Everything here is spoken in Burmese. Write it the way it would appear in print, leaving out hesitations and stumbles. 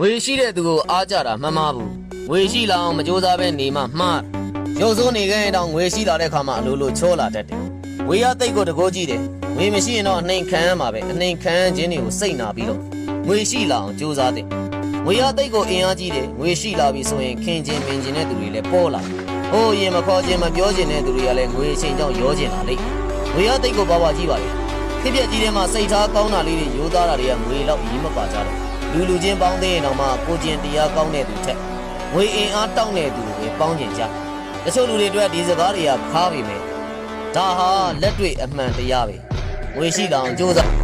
ငွေရှိတဲ့သူကိုအားကြတာမှန်မှားဘူးငွေရှိလာအောင်မကြိုးစားပဲနေမှမှားရုပ်စိုးနေခဲ့ရင်တော့ငွေရှိလာတဲ့ခါမှာအလိုလိုချောလာတတ်တယ်ငွေရသိတ်ကိုတကိုးကြည့်တယ်ငွေမရှိရင်တော့အနှိမ်ခံရမှာပဲအနှိမ်ခံခြင်းတွေကိုစိတ်နာပြီးတော့ငွေရှိလာအောင်ကြိုးစားတယ်ငွေရသိတ်ကိုအင်အားကြီးတယ်ငွေရှိလာပြီဆိုရင်ခင်ချင်းပင်ချင်းတဲ့သူတွေလည်းပေါ်လာဟိုရင်မခေါ်ခြင်းမပြောခြင်းတဲ့သူတွေကလည်းငွေအချိန်ကြောင့်ရောခြင်းလာလိမ့်ငွေရသိတ်ကိုပါကြည့်ပါလေဖြစ်ပြကြီးထဲမှာစိတ်ထားကောင်းတာလေးတွေရိုးသားတာတွေကငွေလောက်ရင်းမပါကြတော့လူချင်းပေါင်းသေးရင်တော့မှကိုကျင်တရားကောင်းတဲ့သူထက်ငွေအင်အားတောင်းတဲ့သူတွေပေါင်းကျင်ကြတချို့လူတွေအတွက်ဒီစကားတွေကခါပြီမယ်ဒါဟာလက်တွေ့အမှန်တရားပဲငွေရှိတောင်ကြိုးစား